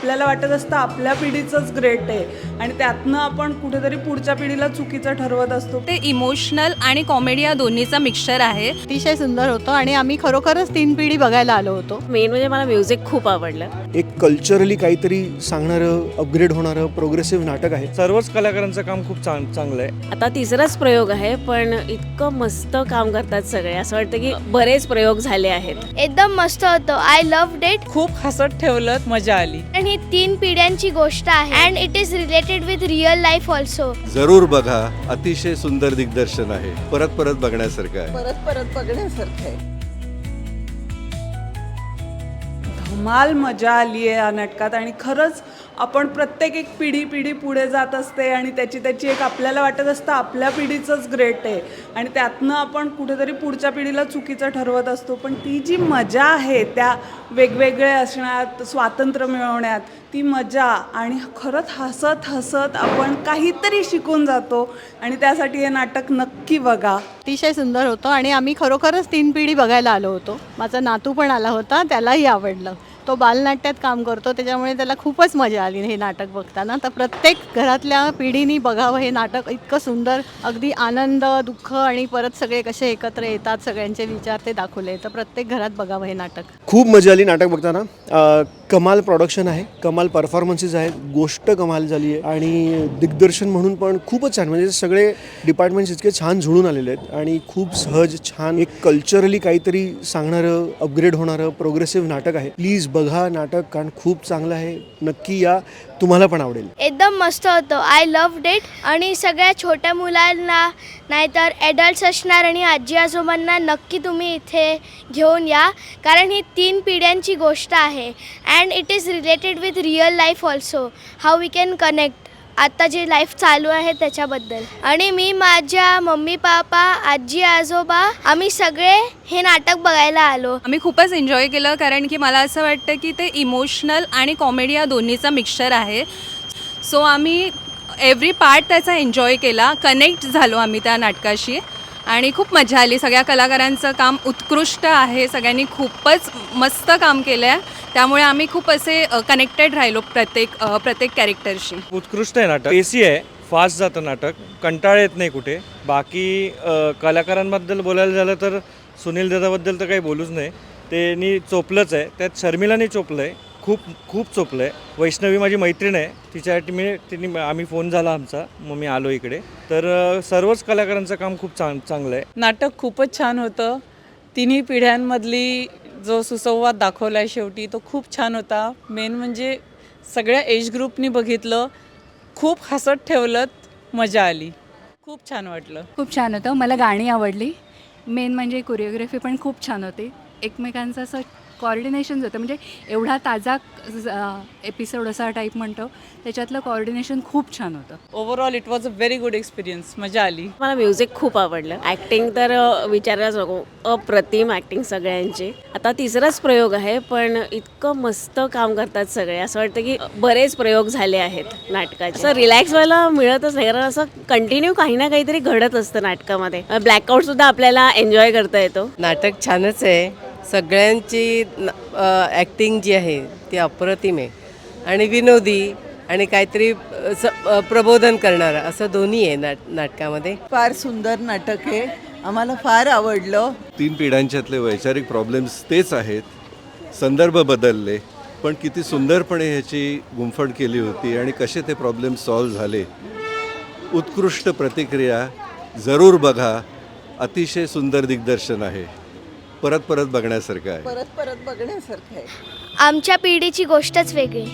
आपल्याला वाटत असतं आपल्या पिढीचंच ग्रेट आहे आणि त्यातनं आपण कुठेतरी पुढच्या पिढीला चुकीचं ठरवत असतो. ते इमोशनल आणि कॉमेडी या दोन्हीचा मिक्सचर आहे. अतिशय सुंदर होतं आणि आम्ही खरोखरच 3 पिढी बघायला आलो होतो. मेन म्हणजे मला म्युझिक खूप आवडलं. एक कल्चरली काहीतरी सांगणारं, अपग्रेड होणारं प्रोग्रेसिव्ह नाटक आहे. सर्वच कलाकारांचं काम खूप चांगलं आहे. आता तिसराच प्रयोग आहे पण इतकं मस्त काम करतात सगळे, असं वाटतं की बरेच प्रयोग झाले आहेत. एकदम मस्त होतं. I love it. खूप हसत ठेवलं, मजा आली. आणि ही 3 पिढ्यांची गोष्ट आहे and it is related with real life also. जरूर बघा, अतिशय सुंदर दिग्दर्शन आहे. परत परत बघण्यासारखं आहे. परत बघण्यासारखं आहे. धमाल मजा आली आहे या नाटकात आणि खरंच आपण प्रत्येक एक पिढी पुढे जात असते आणि त्याची एक आपल्याला वाटत असतं आपल्या पिढीचंच ग्रेट आहे आणि त्यातनं आपण कुठेतरी पुढच्या पिढीला चुकीचं ठरवत असतो. पण ती जी मजा आहे त्या वेगवेगळे असण्यात, स्वातंत्र्य मिळवण्यात, ती मजा आणि खरंच हसत आपण काहीतरी शिकून जातो आणि त्यासाठी हे नाटक नक्की बघा. अतिशय सुंदर होतं आणि आम्ही खरोखरच 3 पिढी बघायला आलो होतो. माझा नातू पण आला होता, त्यालाही आवडलं. तो बालनाट्यात काम करतो त्याच्यामुळे त्याला खूपच मजा आली हे नाटक बघताना. तर प्रत्येक घरातल्या पिढीनी बघावं हे नाटक. इतकं सुंदर, अगदी आनंद, दुःख आणि परत सगळे कसे एकत्र येतात, सगळ्यांचे विचार ते दाखवले. तर प्रत्येक घरात बघावं हे नाटक. खूप मजा आली नाटक बघताना. कमाल प्रोडक्शन आहे, कमाल परफॉर्मन्सेस आहेत, गोष्ट कमाल झाली आहे आणि दिग्दर्शन म्हणून पण खूपच छान. म्हणजे सगळे डिपार्टमेंट्स इतके छान जुळून आलेले आहेत आणि खूप सहज, छान एक कल्चरली काहीतरी सांगणारं, अपग्रेड होणारं प्रोग्रेसिव्ह नाटक आहे. प्लीज बघा नाटक, कारण खूप चांगलं आहे. नक्की या, तुम्हाला पण आवडेल. एकदम मस्त होतं. I love it. आणि सगळ्या छोट्या मुलांना नाहीतर ॲडल्ट्स असणार आणि आजी आजोबांना नक्की तुम्ही इथे घेऊन या, कारण ही 3 पिढ्यांची गोष्ट आहे and it is related with real life also. How we can connect आता जे लाईफ चालू आहे त्याच्याबद्दल. आणि मी, माझ्या मम्मी पापा, आजी आजोबा, आम्ही सगळे हे नाटक बघायला आलो. आम्ही खूपच एन्जॉय केलं कारण की मला असं वाटतं की ते इमोशनल आणि कॉमेडी या दोन्हीचा मिक्सचर आहे. सो आम्ही एव्हरी पार्ट त्याचा एन्जॉय केला, कनेक्ट झालो आम्ही त्या नाटकाशी आणि खूप मजा आली. सगळ्या कलाकारांचं काम उत्कृष्ट आहे, सगळ्यांनी खूपच मस्त काम केलं आहे. त्यामुळे आम्ही खूप असे कनेक्टेड राहिलो प्रत्येक कॅरेक्टरशी. उत्कृष्ट आहे नाटक, एसी आहे, फास्ट जातं नाटक, कंटाळ येत नाही कुठे. बाकी कलाकारांबद्दल बोलायला झालं तर सुनील दादाबद्दल तर काही बोलूच नाही. त्यांनी चोपलंच आहे, त्यात शर्मिलाने चोपलं आहे, खूप चोपलं आहे. वैष्णवी माझी मैत्रीण आहे, तिच्यासाठी आम्ही फोन झाला आमचा, मग मी आलो इकडे. तर सर्वच कलाकारांचं काम खूप चांगलं आहे. नाटक खूपच छान होतं. तिन्ही पिढ्यांमधली जो सुसंवाद दाखवला आहे शेवटी तो खूप छान होता. मेन म्हणजे सगळ्या एज ग्रुपनी बघितलं, खूप हसत ठेवलं, मजा आली. खूप छान वाटलं. खूप छान होतं. मला गाणी आवडली. मेन म्हणजे कोरिओग्राफी पण खूप छान होती. एकमेकांचं असं कॉर्डिनेशन होतं, म्हणजे एवढा ताजा एपिसोड असा टाईप म्हणतो त्याच्यातलं कॉर्डिनेशन खूप छान होतं. Overall it was a very good experience. मजा आली. मला म्युझिक खूप आवडलं. ॲक्टिंग तर विचारायलाच नको, अप्रतिम ॲक्टिंग सगळ्यांची. आता तिसराच प्रयोग आहे पण इतकं मस्त काम करतात सगळे, असं वाटतं की बरेच प्रयोग झाले आहेत नाटकाचे. असं रिलॅक्स व्हायला मिळतच नाही, कारण असं कंटिन्यू काही ना काहीतरी घडत असतं नाटकामध्ये. ब्लॅकआउटसुद्धा आपल्याला एन्जॉय करता येतो. नाटक छानच आहे. सगळ्यांची ॲक्टिंग जी आहे ती अप्रतिम आहे आणि विनोदी आणि काहीतरी प्रबोधन करणारं असं दोन्ही आहे नाटकामध्ये. फार सुंदर नाटक आहे, आम्हाला फार आवडलं. 3 पिढ्यांच्यातले वैचारिक प्रॉब्लेम्स तेच आहेत, संदर्भ बदलले, पण किती सुंदरपणे ह्याची गुंफण केली होती आणि कसे ते प्रॉब्लेम सॉल्व्ह झाले. उत्कृष्ट प्रतिक्रिया. जरूर बघा, अतिशय सुंदर दिग्दर्शन आहे. परत बघण्यासारखं आहे. परत बघण्यासारखं आहे. आमच्या पिढीची गोष्टच वेगळी.